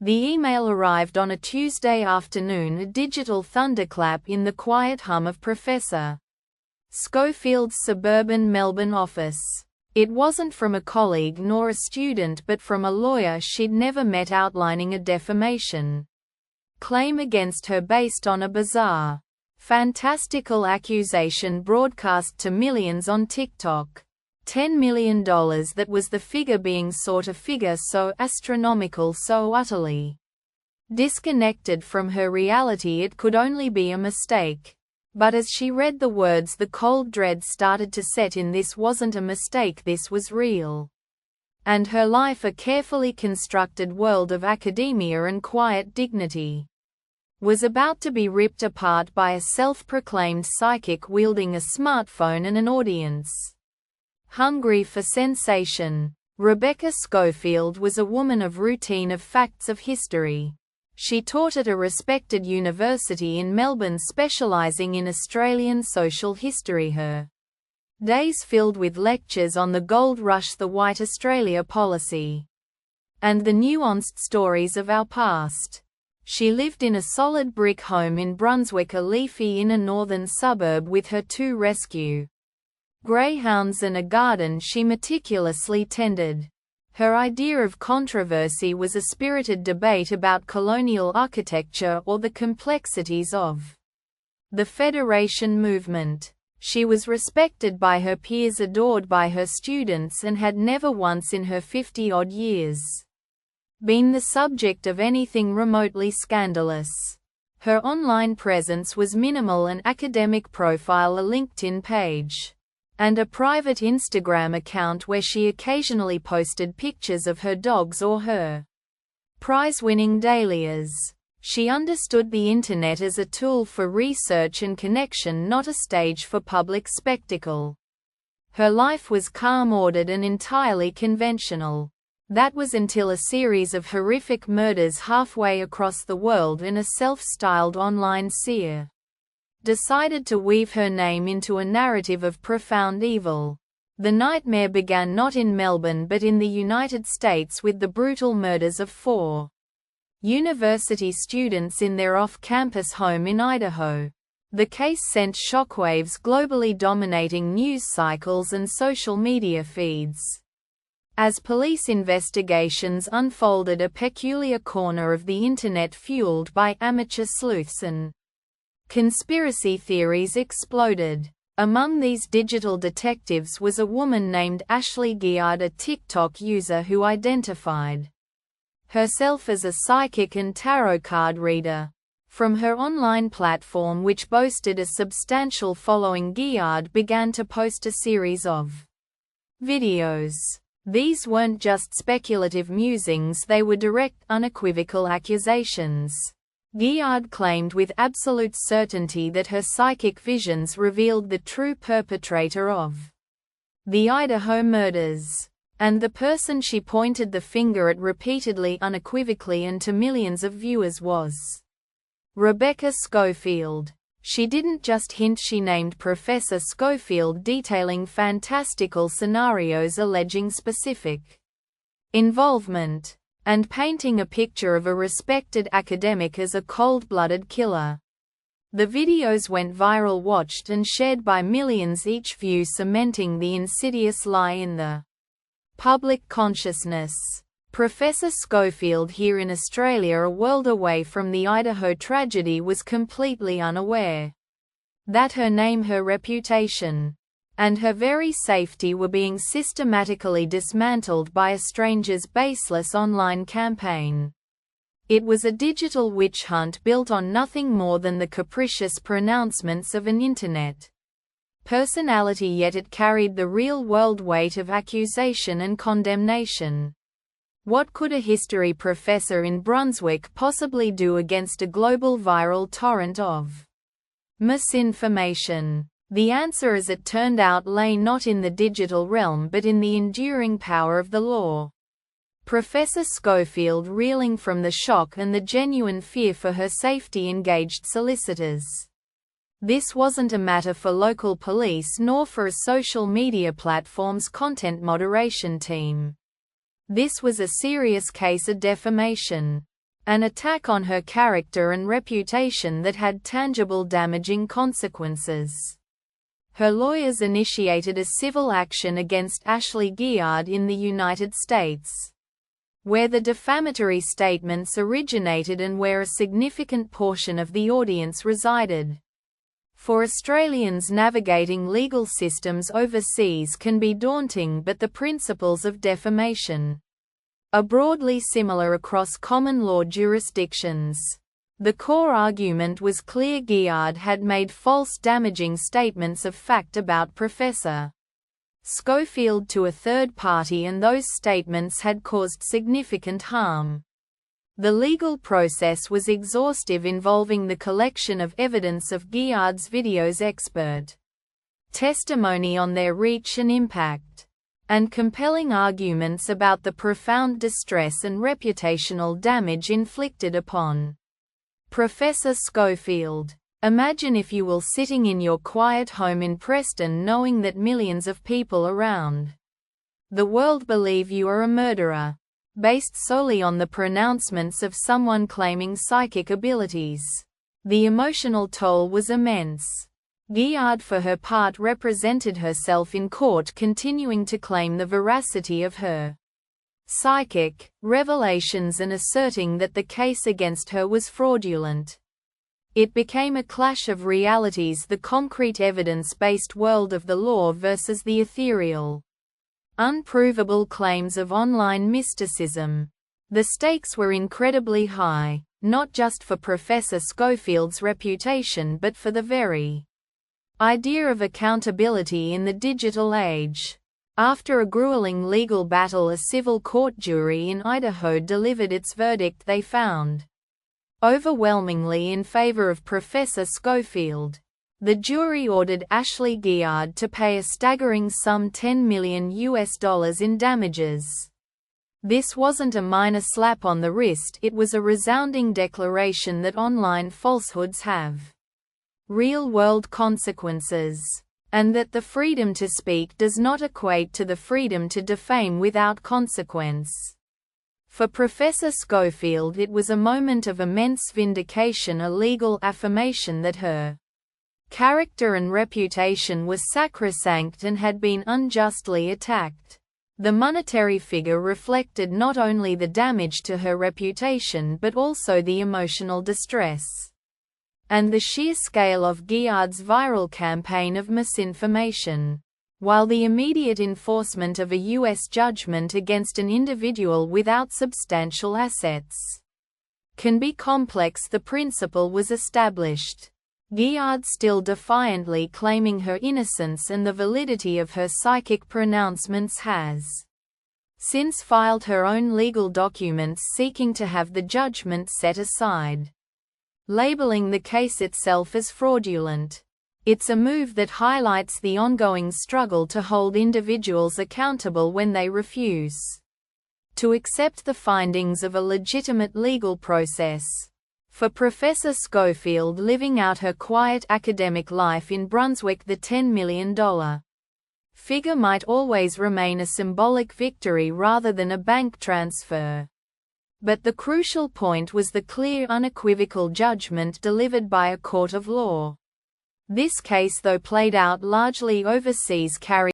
The email arrived on a Tuesday afternoon, a digital thunderclap in the quiet hum of Professor Schofield's suburban Melbourne office. It wasn't from a colleague nor a student but from a lawyer she'd never met, outlining a defamation claim against her based on a bizarre, fantastical accusation broadcast to millions on TikTok. $10 million, that was the figure being sought, a figure so astronomical, so utterly disconnected from her reality it could only be a mistake. But as she read the words, the cold dread started to set in. This wasn't a mistake, this was real. And her life, a carefully constructed world of academia and quiet dignity, was about to be ripped apart by a self-proclaimed psychic wielding a smartphone and an audience hungry for sensation. Rebecca Schofield was a woman of routine, of facts, of history. She taught at a respected university in Melbourne, specialising in Australian social history. Her days filled with lectures on the gold rush, the white Australia policy, and the nuanced stories of our past. She lived in a solid brick home in Brunswick, a leafy inner northern suburb, with her 2 rescue greyhounds and a garden she meticulously tended. Her idea of controversy was a spirited debate about colonial architecture or the complexities of the Federation movement. She was respected by her peers, adored by her students, and had never once in her 50-odd years been the subject of anything remotely scandalous. Her online presence was minimal: an academic profile, a LinkedIn page, and a private Instagram account where she occasionally posted pictures of her dogs or her prize-winning dahlias. She understood the internet as a tool for research and connection, not a stage for public spectacle. Her life was calm, ordered, and entirely conventional. That was until a series of horrific murders halfway across the world and a self-styled online seer decided to weave her name into a narrative of profound evil. The nightmare began not in Melbourne but in the United States, with the brutal murders of 4 university students in their off-campus home in Idaho. The case sent shockwaves globally, dominating news cycles and social media feeds. As police investigations unfolded, a peculiar corner of the internet fueled by amateur sleuths and conspiracy theories exploded. Among these digital detectives was a woman named Ashley Giard, a TikTok user who identified herself as a psychic and tarot card reader. From her online platform, which boasted a substantial following, Giard began to post a series of videos. These weren't just speculative musings, they were direct, unequivocal accusations. Giard claimed with absolute certainty that her psychic visions revealed the true perpetrator of the Idaho murders. And the person she pointed the finger at repeatedly, unequivocally, and to millions of viewers was Rebecca Schofield. She didn't just hint, she named Professor Schofield, detailing fantastical scenarios alleging specific involvement, and painting a picture of a respected academic as a cold-blooded killer. The videos went viral, watched and shared by millions, each view cementing the insidious lie in the public consciousness. Professor Schofield, here in Australia, a world away from the Idaho tragedy, was completely unaware that her name, her reputation, and her very safety were being systematically dismantled by a stranger's baseless online campaign. It was a digital witch hunt built on nothing more than the capricious pronouncements of an internet personality, yet it carried the real-world weight of accusation and condemnation. What could a history professor in Brunswick possibly do against a global viral torrent of misinformation? The answer, as it turned out, lay not in the digital realm but in the enduring power of the law. Professor Schofield, reeling from the shock and the genuine fear for her safety, engaged solicitors. This wasn't a matter for local police nor for a social media platform's content moderation team. This was a serious case of defamation. an attack on her character and reputation that had tangible damaging consequences. Her lawyers initiated a civil action against Ashley Giard in the United States, where the defamatory statements originated and where a significant portion of the audience resided. For Australians, navigating legal systems overseas can be daunting, but the principles of defamation are broadly similar across common law jurisdictions. The core argument was clear: Giard had made false, damaging statements of fact about Professor Schofield to a third party, and those statements had caused significant harm. The legal process was exhaustive, involving the collection of evidence of Giard's videos, expert testimony on their reach and impact, and compelling arguments about the profound distress and reputational damage inflicted upon Professor Schofield. Imagine, if you will, sitting in your quiet home in Preston knowing that millions of people around the world believe you are a murderer, based solely on the pronouncements of someone claiming psychic abilities. The emotional toll was immense. Giard, for her part, represented herself in court, continuing to claim the veracity of her psychic revelations and asserting that the case against her was fraudulent. It became a clash of realities: the concrete evidence-based world of the law versus the ethereal, unprovable claims of online mysticism. The stakes were incredibly high, not just for Professor Schofield's reputation but for the very idea of accountability in the digital age. After a grueling legal battle, a civil court jury in Idaho delivered its verdict. They found overwhelmingly in favor of Professor Schofield. The jury ordered Ashley Giard to pay a staggering sum, $10 million in damages. This wasn't a minor slap on the wrist, it was a resounding declaration that online falsehoods have real-world consequences, and that the freedom to speak does not equate to the freedom to defame without consequence. For Professor Schofield, it was a moment of immense vindication, a legal affirmation that her character and reputation was sacrosanct and had been unjustly attacked. The monetary figure reflected not only the damage to her reputation but also the emotional distress and the sheer scale of Giard's viral campaign of misinformation. While the immediate enforcement of a U.S. judgment against an individual without substantial assets can be complex, the principle was established. Giard, still defiantly claiming her innocence and the validity of her psychic pronouncements, has since filed her own legal documents seeking to have the judgment set aside, labeling the case itself as fraudulent. It's a move that highlights the ongoing struggle to hold individuals accountable when they refuse to accept the findings of a legitimate legal process. For Professor Schofield, living out her quiet academic life in Brunswick, the $10 million figure might always remain a symbolic victory rather than a bank transfer. But the crucial point was the clear, unequivocal judgment delivered by a court of law. This case, though played out largely overseas, carried